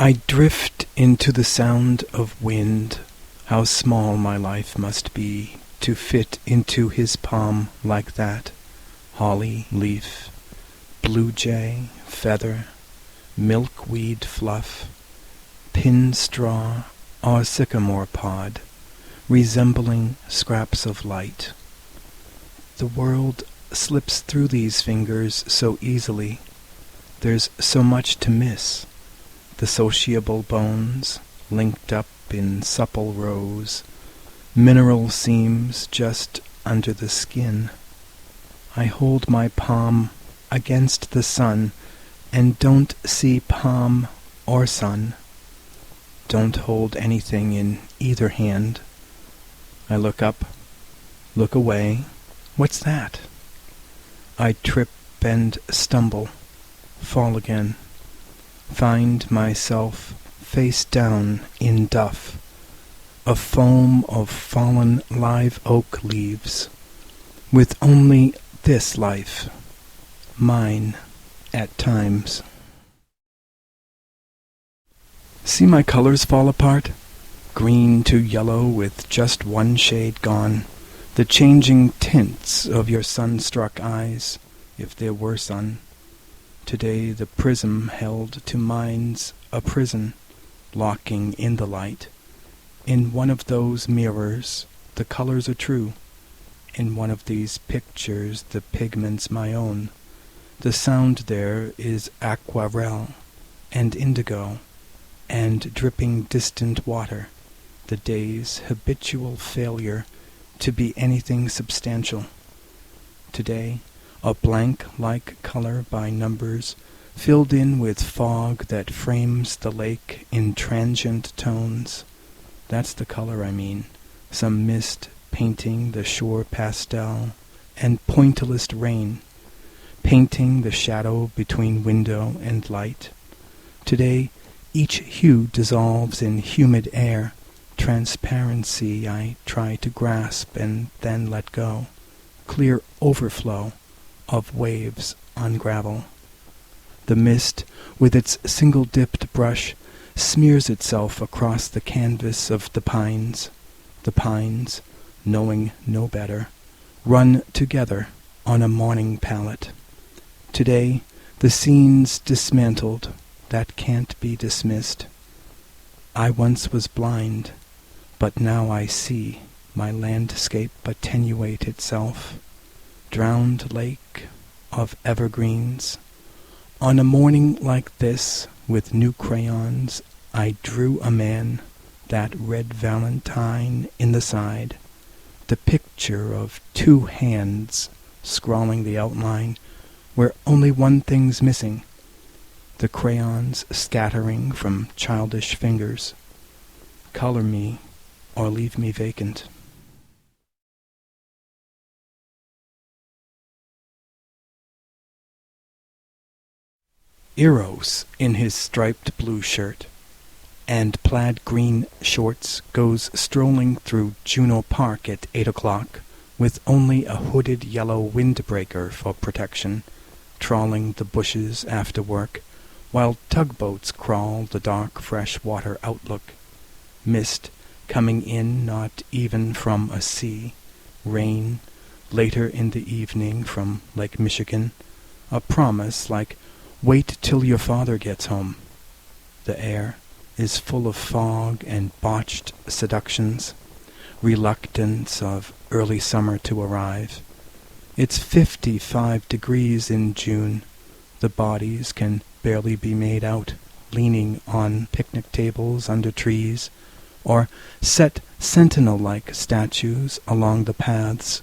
I drift into the sound of wind. How small my life must be to fit into his palm like that. Holly leaf, blue jay, feather, milkweed fluff, pin straw, or sycamore pod, resembling scraps of light. The world slips through these fingers so easily. There's so much to miss. The sociable bones, linked up in supple rows, mineral seams just under the skin. I hold my palm against the sun and don't see palm or sun. Don't hold anything in either hand. I look up, look away. What's that? I trip and stumble, fall again, find myself face down in duff, a foam of fallen live oak leaves, with only this life, mine at times. See my colors fall apart, green to yellow with just one shade gone, the changing tints of your sun-struck eyes, if there were sun. Today the prism held to mine's a prison, locking in the light. In one of those mirrors the colors are true. In one of these pictures the pigment's my own. The sound there is aquarelle and indigo and dripping distant water, the day's habitual failure to be anything substantial. Today, a blank-like color by numbers, filled in with fog that frames the lake in transient tones. That's the color I mean, some mist painting the shore pastel, and pointillist rain, painting the shadow between window and light. Today, each hue dissolves in humid air, transparency I try to grasp and then let go, clear overflow of waves on gravel. The mist, with its single-dipped brush, smears itself across the canvas of the pines. The pines, knowing no better, run together on a morning palette. Today, the scene's dismantled, that can't be dismissed. I once was blind, but now I see my landscape attenuate itself. Drowned lake of evergreens. On a morning like this, with new crayons, I drew a man, that red valentine in the side, the picture of two hands scrawling the outline where only one thing's missing, the crayons scattering from childish fingers. Color me or leave me vacant. Eros, in his striped blue shirt and plaid green shorts, goes strolling through Juno Park at 8 o'clock, with only a hooded yellow windbreaker for protection, trawling the bushes after work, while tugboats crawl the dark fresh water outlook. Mist coming in not even from a sea, rain later in the evening from Lake Michigan, a promise like, "Wait till your father gets home." The air is full of fog and botched seductions, reluctance of early summer to arrive. It's 55 degrees in June. The bodies can barely be made out, leaning on picnic tables under trees, or set sentinel-like statues along the paths.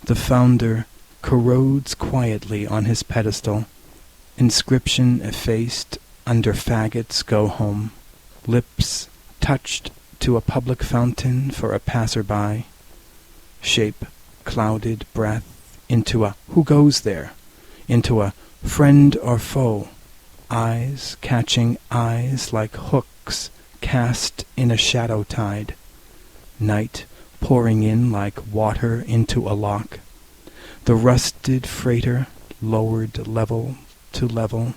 The founder corrodes quietly on his pedestal, inscription effaced under faggots go home, lips touched to a public fountain for a passer-by, shape clouded breath into a "who goes there?" into a friend or foe, eyes catching eyes like hooks cast in a shadow tide, night pouring in like water into a lock, the rusted freighter lowered level to level,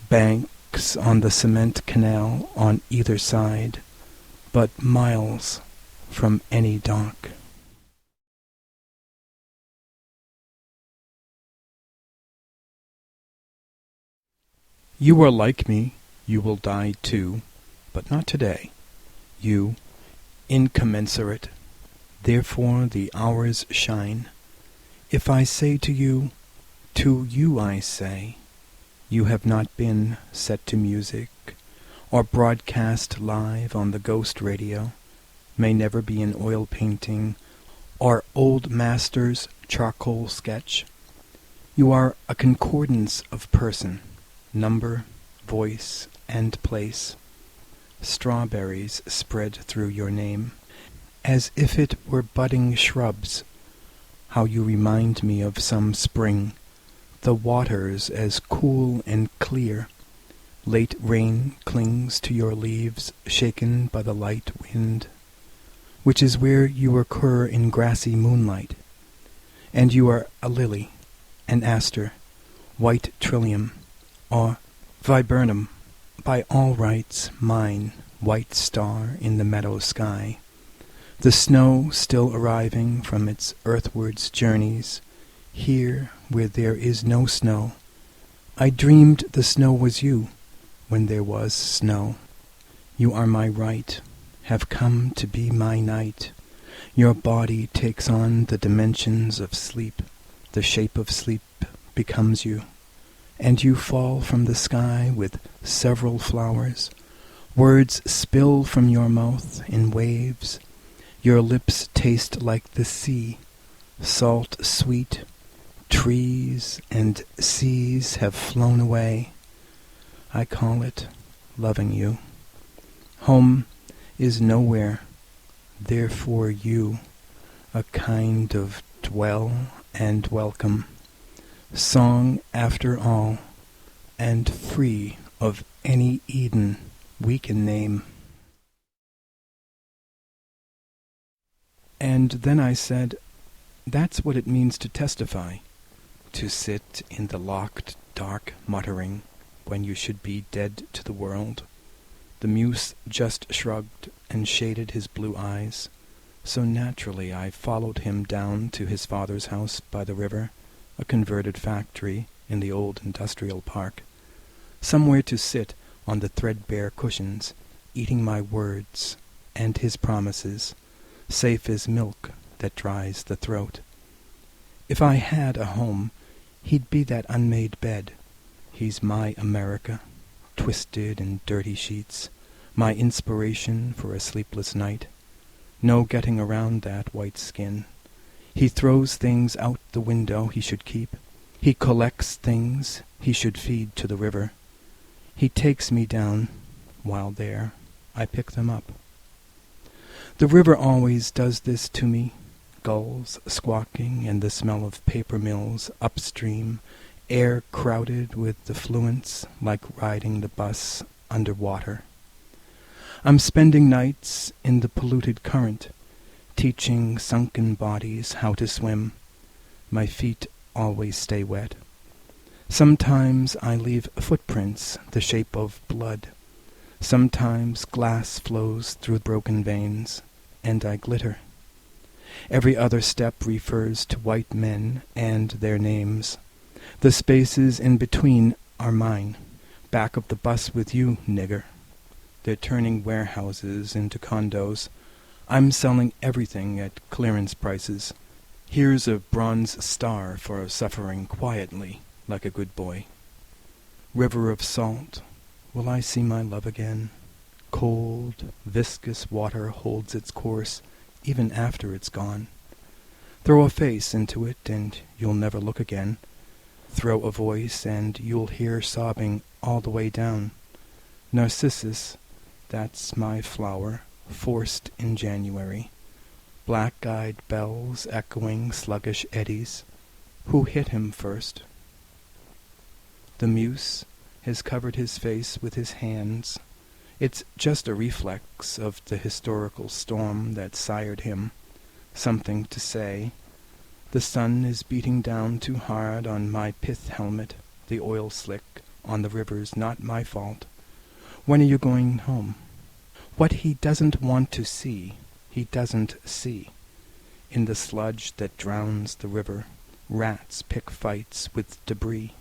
bank docks on the cement canal on either side, but miles from any dock. You are like me, you will die too, but not today. You, incommensurate, therefore the hours shine. If I say to you I say, you have not been set to music, or broadcast live on the ghost radio, may never be an oil painting, or old master's charcoal sketch. You are a concordance of person, number, voice, and place. Strawberries spread through your name, as if it were budding shrubs. How you remind me of some spring, the waters as cool and clear. Late rain clings to your leaves, shaken by the light wind, which is where you occur in grassy moonlight. And you are a lily, an aster, white trillium, or viburnum, by all rights mine, white star in the meadow sky. The snow still arriving from its earthwards journeys, here where there is no snow. I dreamed the snow was you, when there was snow. You are my right, have come to be my night. Your body takes on the dimensions of sleep, the shape of sleep becomes you, and you fall from the sky with several flowers. Words spill from your mouth in waves. Your lips taste like the sea, salt sweet. Trees and seas have flown away. I call it loving you. Home is nowhere, therefore you, a kind of dwell and welcome. Song after all, and free of any Eden we can name. And then I said, that's what it means to testify, to sit in the locked, dark muttering when you should be dead to the world. The muse just shrugged and shaded his blue eyes. So naturally I followed him down to his father's house by the river, a converted factory in the old industrial park, somewhere to sit on the threadbare cushions, eating my words and his promises, safe as milk that dries the throat. If I had a home, he'd be that unmade bed. He's my America, twisted in dirty sheets, my inspiration for a sleepless night. No getting around that white skin. He throws things out the window he should keep. He collects things he should feed to the river. He takes me down. While there, I pick them up. The river always does this to me. Gulls squawking and the smell of paper mills upstream, air crowded with effluents like riding the bus under water. I'm spending nights in the polluted current, teaching sunken bodies how to swim. My feet always stay wet. Sometimes I leave footprints the shape of blood. Sometimes glass flows through broken veins, and I glitter. Every other step refers to white men and their names. The spaces in between are mine. Back of the bus with you, nigger. They're turning warehouses into condos. I'm selling everything at clearance prices. Here's a bronze star for suffering quietly, like a good boy. River of salt, will I see my love again? Cold, viscous water holds its course, even after it's gone. Throw a face into it, and you'll never look again. Throw a voice, and you'll hear sobbing all the way down. Narcissus, that's my flower, forced in January. Black-eyed bells echoing sluggish eddies. Who hit him first? The muse has covered his face with his hands. It's just a reflex of the historical storm that sired him. Something to say. The sun is beating down too hard on my pith helmet, the oil slick on the river's not my fault. When are you going home? What he doesn't want to see, he doesn't see. In the sludge that drowns the river, rats pick fights with debris.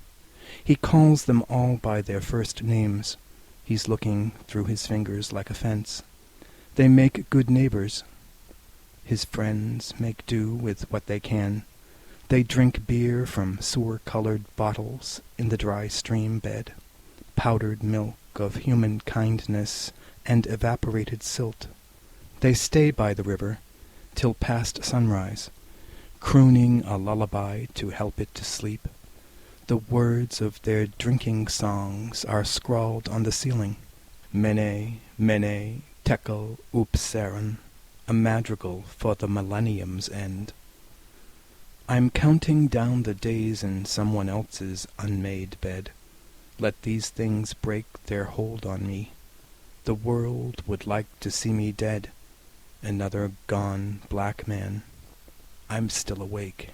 He calls them all by their first names. He's looking through his fingers like a fence. They make good neighbors. His friends make do with what they can. They drink beer from sewer-colored bottles in the dry stream bed, powdered milk of human kindness and evaporated silt. They stay by the river till past sunrise, crooning a lullaby to help it to sleep. The words of their drinking songs are scrawled on the ceiling. Mene, mene, tekel, upseren, a madrigal for the millennium's end. I'm counting down the days in someone else's unmade bed. Let these things break their hold on me. The world would like to see me dead, another gone black man. I'm still awake.